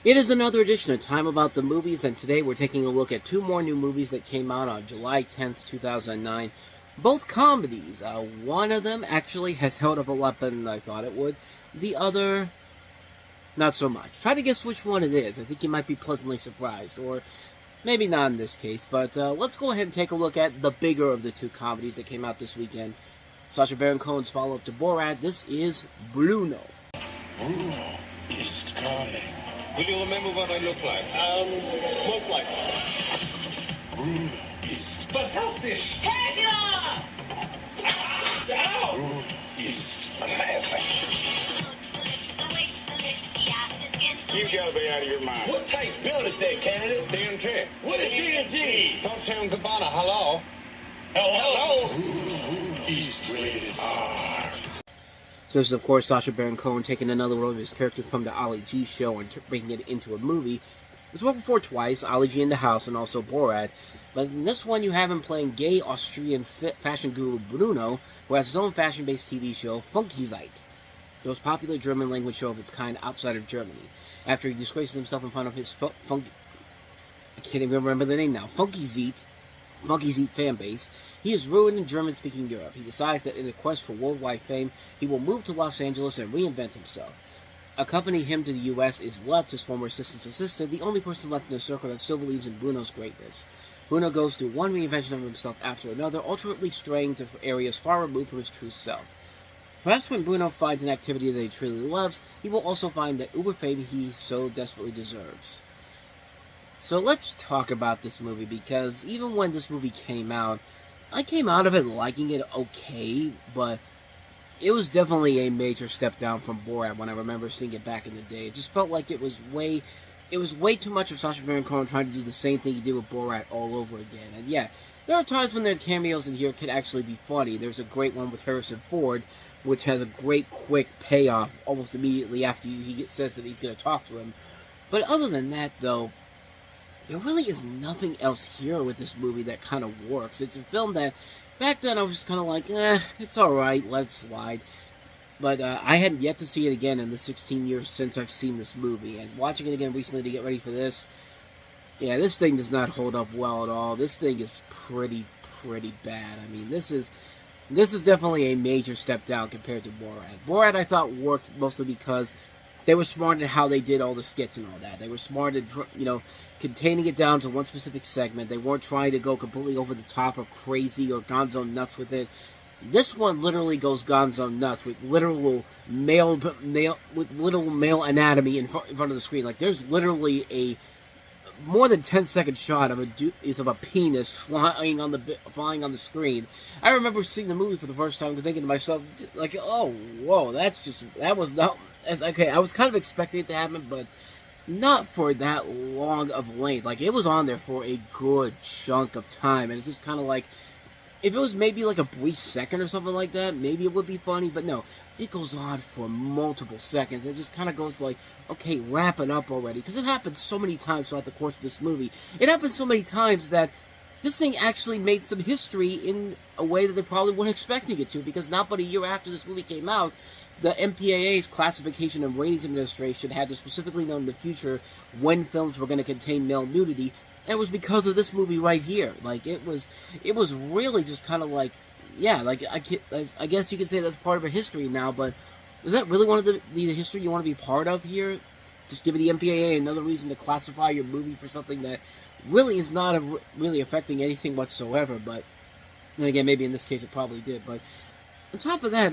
It is another edition of Time About the Movies, and today we're taking a look at two more new movies that came out on July 10th, 2009. Both comedies. One of them actually has held up a lot better than I thought it would. The other, not so much. Try to guess which one it is. I think you might be pleasantly surprised, or maybe not in this case, but let's go ahead and take a look at the bigger of the two comedies that came out this weekend. Sacha Baron Cohen's follow-up to Borat. This is Bruno. Bruno is coming. Will you remember what I look like? Most likely. Bruno is Fantastic! Taylor! Bruno is You gotta be out of your mind. What type build is that, candidate? DMT. What is DNG? Dolce & Gabbana, hello? Hello? Bruno is rated R. So this is, of course, Sacha Baron Cohen taking another one of his characters from the Ali G show and bringing it into a movie. It's worked before twice, Ali G in the House and also Borat. But in this one, you have him playing gay Austrian fashion guru Bruno, who has his own fashion-based TV show, Funkizite, the most popular German language show of its kind outside of Germany. After he disgraces himself in front of his I can't even remember the name now, Funkizite fan base, he is ruined in German-speaking Europe. He decides that in a quest for worldwide fame, he will move to Los Angeles and reinvent himself. Accompanying him to the U.S. is Lutz, his former assistant's assistant, the only person left in the circle that still believes in Bruno's greatness. Bruno goes through one reinvention of himself after another, ultimately straying to areas far removed from his true self. Perhaps when Bruno finds an activity that he truly loves, he will also find the uber fame he so desperately deserves. So let's talk about this movie, because even when this movie came out, I came out of it liking it okay, but it was definitely a major step down from Borat when I remember seeing it back in the day. It just felt like it was way too much of Sacha Baron Cohen trying to do the same thing he did with Borat all over again. And yeah, there are times when their cameos in here can actually be funny. There's a great one with Harrison Ford, which has a great quick payoff almost immediately after he says that he's going to talk to him. But other than that, though, there really is nothing else here with this movie that kind of works. It's a film that, back then, I was just kind of like, it's alright, let it slide. But I hadn't yet to see it again in the 16 years since I've seen this movie. And watching it again recently to get ready for this, yeah, this thing does not hold up well at all. This thing is pretty bad. I mean, this is definitely a major step down compared to Borat. Borat, I thought, worked mostly because they were smart in how they did all the skits and all that. They were smart at, containing it down to one specific segment. They weren't trying to go completely over the top or crazy or gonzo nuts with it. This one literally goes gonzo nuts with literal male anatomy in front of the screen. Like, there's literally a more than 10-second shot of a penis flying on the screen. I remember seeing the movie for the first time and thinking to myself, like, oh, whoa, that was not okay. I was kind of expecting it to happen, but not for that long of length. Like, it was on there for a good chunk of time, and it's just kind of like, if it was maybe like a brief second or something like that, maybe it would be funny, but no, it goes on for multiple seconds. It just kind of goes like, okay, wrap it up already, because it happens so many times throughout the course of this movie. It happens so many times that this thing actually made some history in a way that they probably weren't expecting it to, because not but a year after this movie came out, the MPAA's Classification and Ratings Administration had to specifically know in the future when films were going to contain male nudity, and it was because of this movie right here. Like, it was really just kind of like, yeah, like, I guess you could say that's part of a history now, but is that really one of the history you want to be part of here? Just giving the MPAA another reason to classify your movie for something that really is not really affecting anything whatsoever, but then again, maybe in this case it probably did. But on top of that,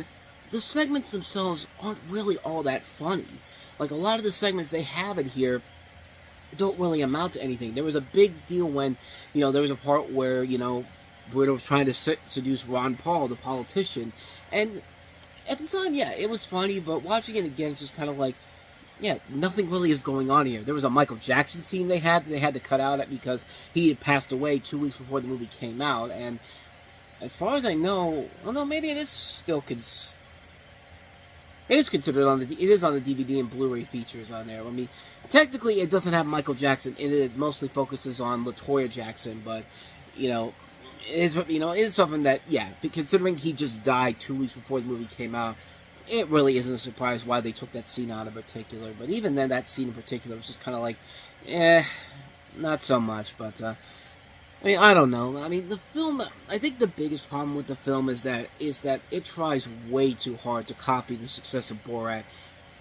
the segments themselves aren't really all that funny. Like, a lot of the segments they have in here don't really amount to anything. There was a big deal when, there was a part where, Bruno was trying to seduce Ron Paul, the politician, and at the time, yeah, it was funny, but watching it again, it's just kind of like, yeah, nothing really is going on here. There was a Michael Jackson scene they had to cut out because he had passed away 2 weeks before the movie came out, and as far as I know, well, no, maybe it is still it is considered it is on the DVD and Blu-ray features on there. I mean, technically it doesn't have Michael Jackson in it. It mostly focuses on LaToya Jackson, but, it is something that, yeah, considering he just died 2 weeks before the movie came out, it really isn't a surprise why they took that scene out in particular. But even then, that scene in particular was just kind of like, not so much. But I mean, I don't know. I mean, the film. I think the biggest problem with the film is that it tries way too hard to copy the success of Borat,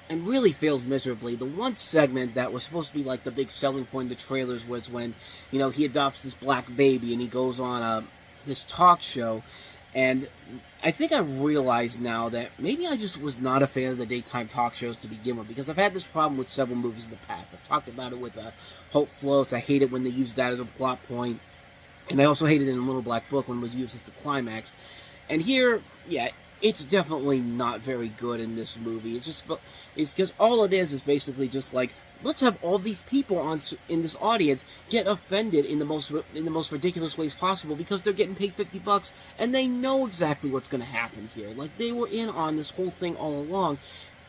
and really fails miserably. The one segment that was supposed to be like the big selling point in the trailers was when, he adopts this black baby and he goes on this talk show. And I think I realized now that maybe I just was not a fan of the daytime talk shows to begin with, because I've had this problem with several movies in the past. I've talked about it with Hope Floats. I hate it when they use that as a plot point. And I also hated it in Little Black Book when it was used as the climax. And here, yeah, it's definitely not very good in this movie. It's because all it is basically just like, let's have all these people in this audience get offended in the most ridiculous ways possible because they're getting paid $50 and they know exactly what's going to happen here. Like, they were in on this whole thing all along,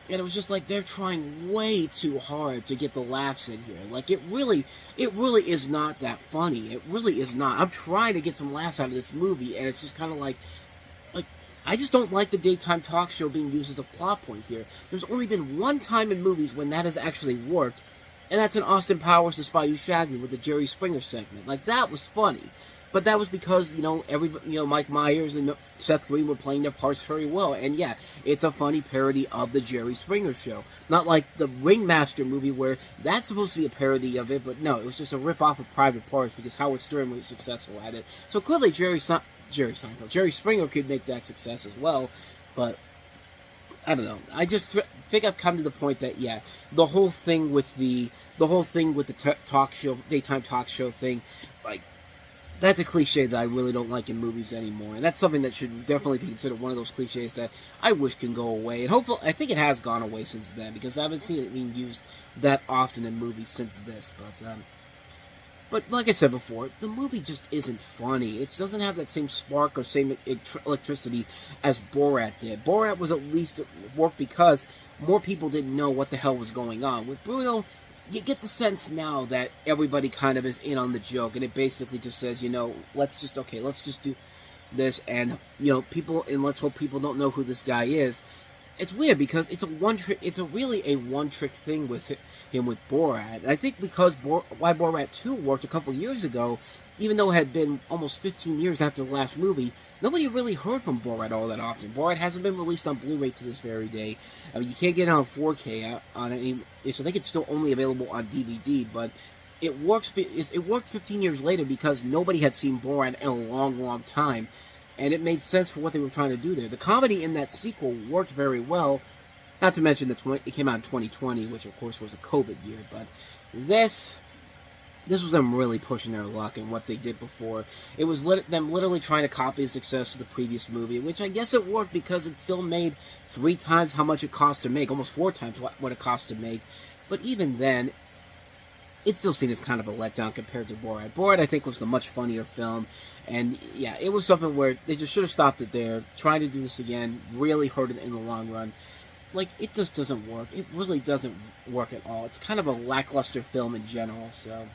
and it was just like they're trying way too hard to get the laughs in here. Like, it really is not that funny. It really is not. I'm trying to get some laughs out of this movie, and it's just kind of like I just don't like the daytime talk show being used as a plot point here. There's only been one time in movies when that has actually worked, and that's in Austin Powers' The Spy Who Shagged Me with the Jerry Springer segment. Like, that was funny. But that was because, Mike Myers and Seth Green were playing their parts very well. And yeah, it's a funny parody of the Jerry Springer show. Not like the Ringmaster movie where that's supposed to be a parody of it, but no, it was just a rip-off of Private Parts because Howard Stern was successful at it. So clearly Jerry Springer could make that success as well, but I don't know. I just think I've come to the point that, yeah, the whole thing with the talk show, daytime talk show thing, like, that's a cliche that I really don't like in movies anymore, and that's something that should definitely be considered one of those cliches that I wish can go away. And hopefully, I think it has gone away since then, because I haven't seen it being used that often in movies since this. But like I said before, the movie just isn't funny. It doesn't have that same spark or same electricity as Borat did. Borat was at least worked because more people didn't know what the hell was going on. With Bruno, you get the sense now that everybody kind of is in on the joke, and it basically just says, let's just do this, and let's hope people don't know who this guy is. It's weird because it's really a one-trick thing with him with Borat. And I think because why Borat 2 worked a couple years ago, even though it had been almost 15 years after the last movie, nobody really heard from Borat all that often. Borat hasn't been released on Blu-ray to this very day. I mean, you can't get it on 4K on any, so I think it's still only available on DVD, but it worked 15 years later because nobody had seen Borat in a long, long time. And it made sense for what they were trying to do there. The comedy in that sequel worked very well, not to mention that it came out in 2020, which of course was a COVID year, but this was them really pushing their luck in what they did before. It was them literally trying to copy the success of the previous movie, which I guess it worked because it still made 3 times how much it cost to make, almost 4 times what it cost to make. But even then, it's still seen as kind of a letdown compared to Borat. Borat, I think, was the much funnier film, and yeah, it was something where they just should have stopped it there. Trying to do this again really hurt it in the long run. Like, it just doesn't work. It really doesn't work at all. It's kind of a lackluster film in general, so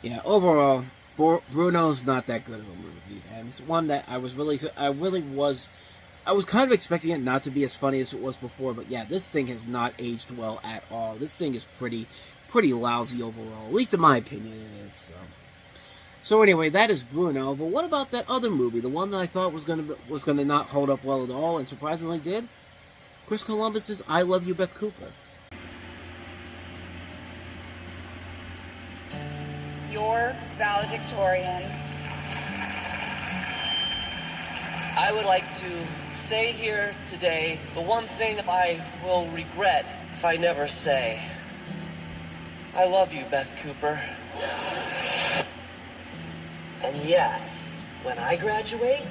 yeah, overall, Bruno's not that good of a movie, and it's one that I was kind of expecting it not to be as funny as it was before, but yeah, this thing has not aged well at all. This thing is pretty lousy overall, at least in my opinion it is. So anyway, that is Bruno. But what about that other movie, the one that I thought was gonna not hold up well at all, and surprisingly did? Chris Columbus's I Love You, Beth Cooper. Your valedictorian. I would like to say here today the one thing I will regret if I never say. I love you, Beth Cooper. And yes, when I graduate,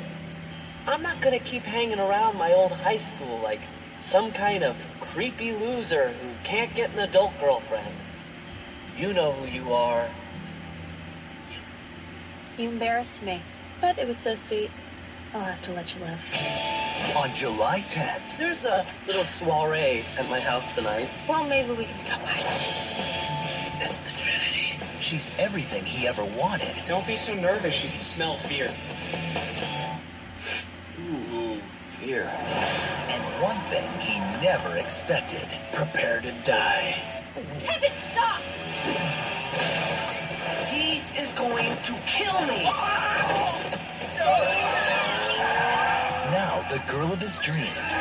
I'm not gonna keep hanging around my old high school like some kind of creepy loser who can't get an adult girlfriend. You know who you are. You embarrassed me, but it was so sweet. I'll have to let you live. On July 10th. There's a little soiree at my house tonight. Well, maybe we can stop by. It's the Trinity. She's everything he ever wanted. Don't be so nervous. She can smell fear. Ooh, fear. And one thing he never expected. Prepare to die. Kevin, stop! He is going to kill me. Now the girl of his dreams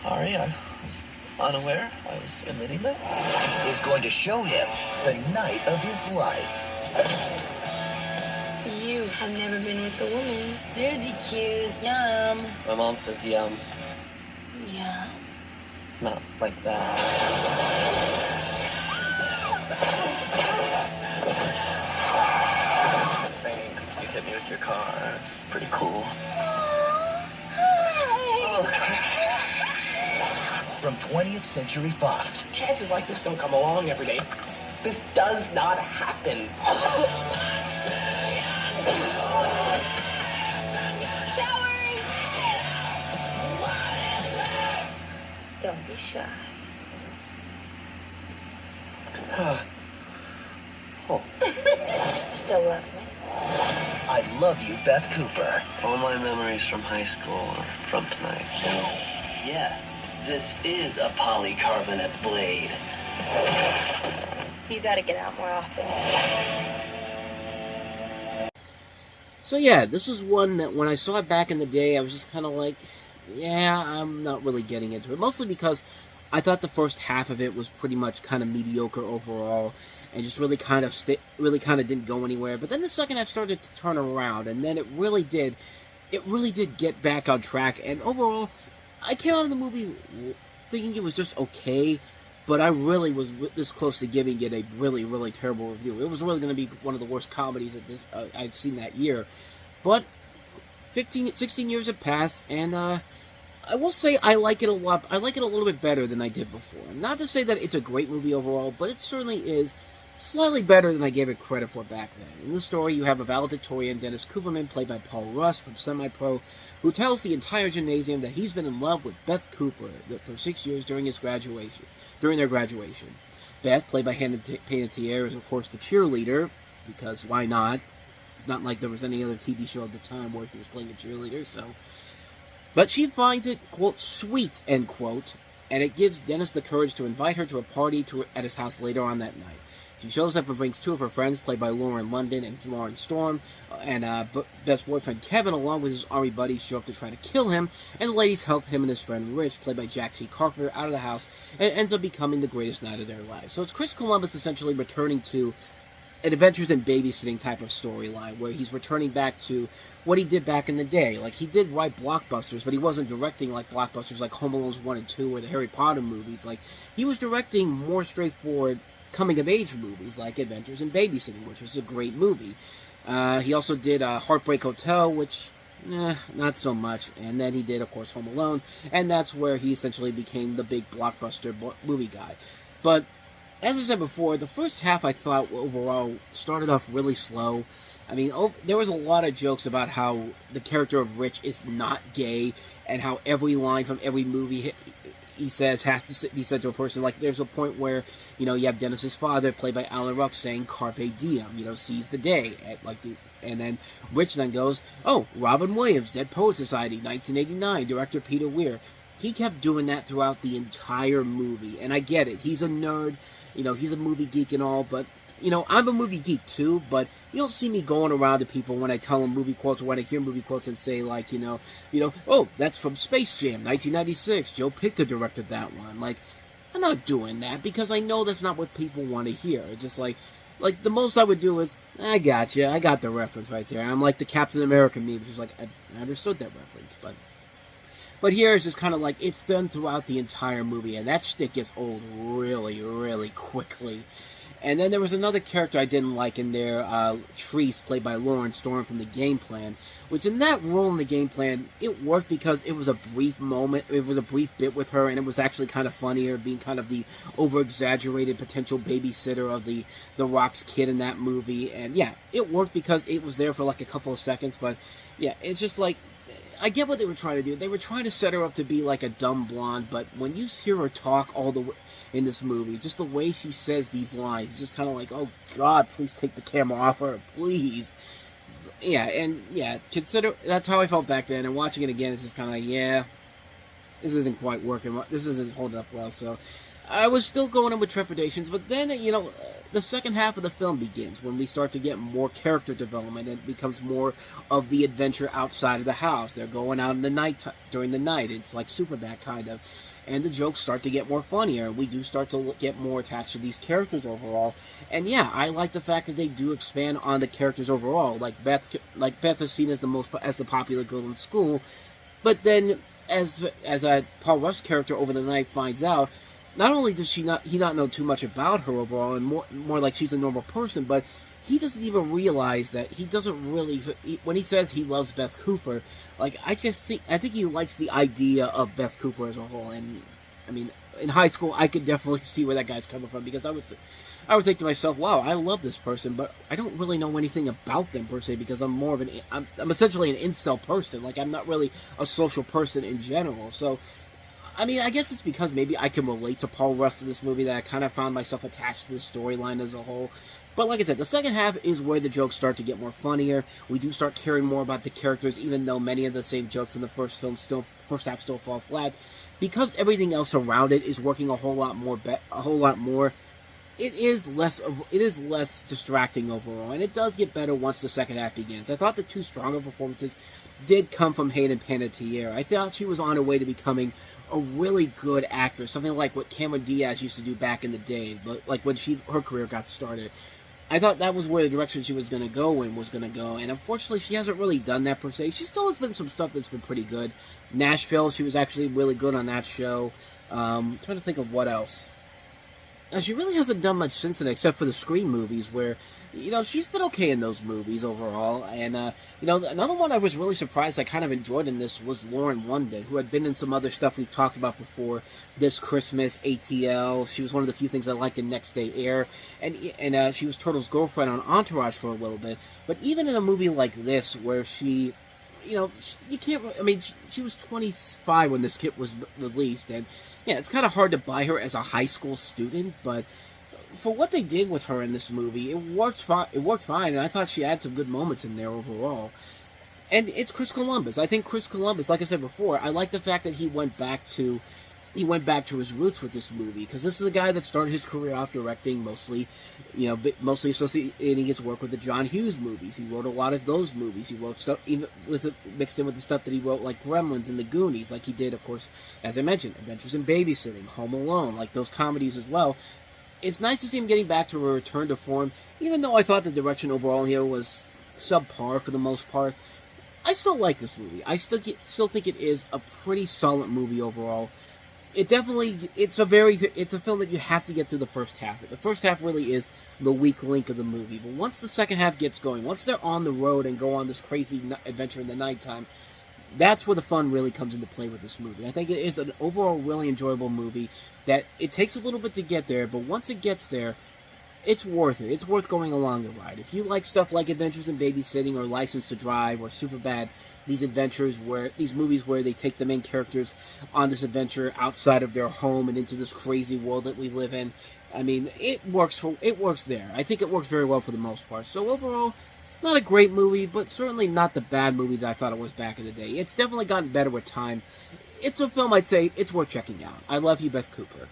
Sorry, I was unaware. I was admitting that. is going to show him the night of his life. You have never been with a woman. Susie cues, yum. My mom says yum, Yum. not like that. Thanks. You hit me with your car. It's pretty cool. From 20th Century Fox, Chances like this don't come along every day. This does not happen. Showers! Don't be shy. Oh, Still love me. I Love You, Beth Cooper. all my memories from high school are from tonight. Yes, this is a polycarbonate blade. You gotta get out more often. So yeah, this is one that when I saw it back in the day, I was just kind of like, yeah, I'm not really getting into it. Mostly because I thought the first half of it was pretty much kind of mediocre overall, and just really kind of didn't go anywhere. But then the second half started to turn around, and then it really did get back on track. And overall, I came out of the movie thinking it was just okay, but I really was this close to giving it a really, really terrible review. It was really going to be one of the worst comedies that I'd seen that year. But 16 years have passed, and I will say I like it a lot. I like it a little bit better than I did before. Not to say that it's a great movie overall, but it certainly is slightly better than I gave it credit for back then. In the story, you have a valedictorian, Dennis Cooperman, played by Paul Rust from Semi-Pro, who tells the entire gymnasium that he's been in love with Beth Cooper for 6 years during their graduation. Beth, played by Hannah Panettiere, is of course the cheerleader, because why not? Not like there was any other TV show at the time where she was playing a cheerleader, so... But she finds it, quote, sweet, end quote, and it gives Dennis the courage to invite her to a party at his house later on that night. She shows up and brings two of her friends, played by Lauren London and Lauren Storm, and Beth's boyfriend Kevin, along with his army buddies, show up to try to kill him, and the ladies help him and his friend Rich, played by Jack T. Carpenter, out of the house, and it ends up becoming the greatest night of their lives. So it's Chris Columbus essentially returning to an adventures in babysitting type of storyline, where he's returning back to what he did back in the day. Like, he did write blockbusters, but he wasn't directing like blockbusters like Home Alone 1 and 2 or the Harry Potter movies. Like, he was directing more straightforward coming-of-age movies like Adventures in Babysitting, which was a great movie. He also did Heartbreak Hotel, which, not so much. And then he did, of course, Home Alone, and that's where he essentially became the big blockbuster movie guy. But as I said before, the first half I thought overall started off really slow. I mean, there was a lot of jokes about how the character of Rich is not gay, and how every line from every movie he says has to be said to a person. Like, there's a point where, you have Dennis's father, played by Alan Ruck, saying "Carpe diem," seize the day. And then Rich then goes, "Oh, Robin Williams, Dead Poets Society, 1989, director Peter Weir." He kept doing that throughout the entire movie, and I get it. He's a nerd. He's a movie geek and all, but, I'm a movie geek too, but you don't see me going around to people when I tell them movie quotes or when I hear movie quotes and say, like, "Oh, that's from Space Jam, 1996, Joe Picker directed that one." Like, I'm not doing that because I know that's not what people want to hear. It's just like, the most I would do is, "I got you, I got the reference right there." I'm like the Captain America meme, which is like, I understood that reference, But here it's just kind of like, it's done throughout the entire movie, and that shtick gets old really, really quickly. And then there was another character I didn't like in there, Treese, played by Lauren Storm from The Game Plan, which in that role in The Game Plan, it worked because it was a brief moment, it was a brief bit with her, and it was actually kind of funnier, being kind of the over-exaggerated potential babysitter of the Rock's kid in that movie. And yeah, it worked because it was there for like a couple of seconds, but yeah, it's just like, I get what they were trying to do. They were trying to set her up to be like a dumb blonde, but when you hear her talk all the way in this movie, just the way she says these lines, it's just kind of like, oh God, please take the camera off her, please. consider that's how I felt back then, and watching it again, it's just kind of like, yeah, this isn't quite working. This isn't holding up well. So I was still going in with trepidations, but then the second half of the film begins when we start to get more character development. And it becomes more of the adventure outside of the house. They're going out in the night during the night. It's like Superbad kind of. And the jokes start to get more funnier. We do start to get more attached to these characters overall. And yeah, I like the fact that they do expand on the characters overall. Like Beth is seen as the popular girl in school, but then as Paul Rudd's character over the night finds out, not only does he not know too much about her overall, and more like she's a normal person, but he doesn't even realize that he doesn't really, when he says he loves Beth Cooper, like, I think he likes the idea of Beth Cooper as a whole. And I mean, in high school, I could definitely see where that guy's coming from, because I would think to myself, wow, I love this person, but I don't really know anything about them per se, because I'm more of I'm essentially an incel person. Like, I'm not really a social person in general. So I mean, I guess it's because maybe I can relate to Paul Rudd in this movie that I kind of found myself attached to the storyline as a whole. But like I said, the second half is where the jokes start to get more funnier. We do start caring more about the characters, even though many of the same jokes in the first half still fall flat. Because everything else around it is working a whole lot more. It is less distracting overall, and it does get better once the second half begins. I thought the two stronger performances did come from Hayden Panettiere. I thought she was on her way to becoming a really good actor, something like what Cameron Diaz used to do back in the day, but like when her career got started. I thought that was where the direction she was going to go, and unfortunately she hasn't really done that per se. She still has been some stuff that's been pretty good. Nashville, she was actually really good on that show. I'm trying to think of what else. She really hasn't done much since then, except for the Scream movies, where, she's been okay in those movies overall. And, another one I was really surprised I kind of enjoyed in this was Lauren London, who had been in some other stuff we've talked about before. This Christmas, ATL. She was one of the few things I liked in Next Day Air. And she was Turtle's girlfriend on Entourage for a little bit. But even in a movie like this, where she... she was 25 when this kit was released, and yeah, it's kind of hard to buy her as a high school student, but for what they did with her in this movie, it worked fine, and I thought she had some good moments in there overall. And it's Chris Columbus. I think Chris Columbus, like I said before, I like the fact that he went back to his roots with this movie, because this is a guy that started his career off directing mostly associating his work with the John Hughes movies. He wrote a lot of those movies. He wrote stuff even mixed in with the stuff that he wrote, like Gremlins and The Goonies, like he did, of course, as I mentioned, Adventures in Babysitting, Home Alone, like those comedies as well. It's nice to see him getting back to a return to form, even though I thought the direction overall here was subpar for the most part. I still like this movie. I still think it is a pretty solid movie overall. It's a film that you have to get through the first half. The first half really is the weak link of the movie. But once the second half gets going, once they're on the road and go on this crazy adventure in the nighttime, that's where the fun really comes into play with this movie. I think it is an overall really enjoyable movie that it takes a little bit to get there, but once it gets there, it's worth it. It's worth going along the ride. If you like stuff like Adventures in Babysitting or License to Drive or Superbad, these movies where they take the main characters on this adventure outside of their home and into this crazy world that we live in, I mean, it works there. I think it works very well for the most part. So overall, not a great movie, but certainly not the bad movie that I thought it was back in the day. It's definitely gotten better with time. It's a film I'd say it's worth checking out. I love you, Beth Cooper.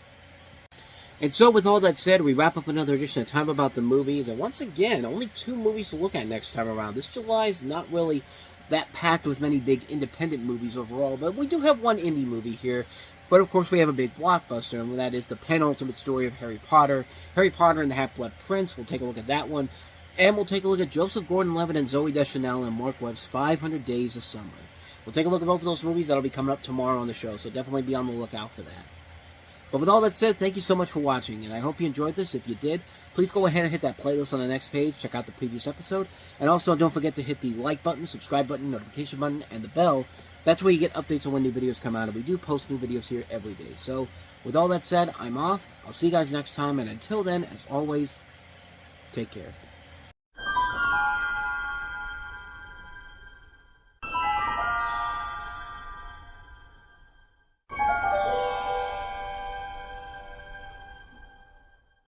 And so, with all that said, we wrap up another edition of Time About the Movies. And once again, only 2 movies to look at next time around. This July is not really that packed with many big independent movies overall, but we do have one indie movie here. But of course, we have a big blockbuster, and that is the penultimate story of Harry Potter and the Half-Blood Prince. We'll take a look at that one. And we'll take a look at Joseph Gordon-Levitt and Zooey Deschanel and Mark Webb's 500 Days of Summer. We'll take a look at both of those movies. That'll be coming up tomorrow on the show, so definitely be on the lookout for that. But with all that said, thank you so much for watching, and I hope you enjoyed this. If you did, please go ahead and hit that playlist on the next page, check out the previous episode, and also don't forget to hit the like button, subscribe button, notification button, and the bell. That's where you get updates on when new videos come out, and we do post new videos here every day. So, with all that said, I'm off. I'll see you guys next time, and until then, as always, take care.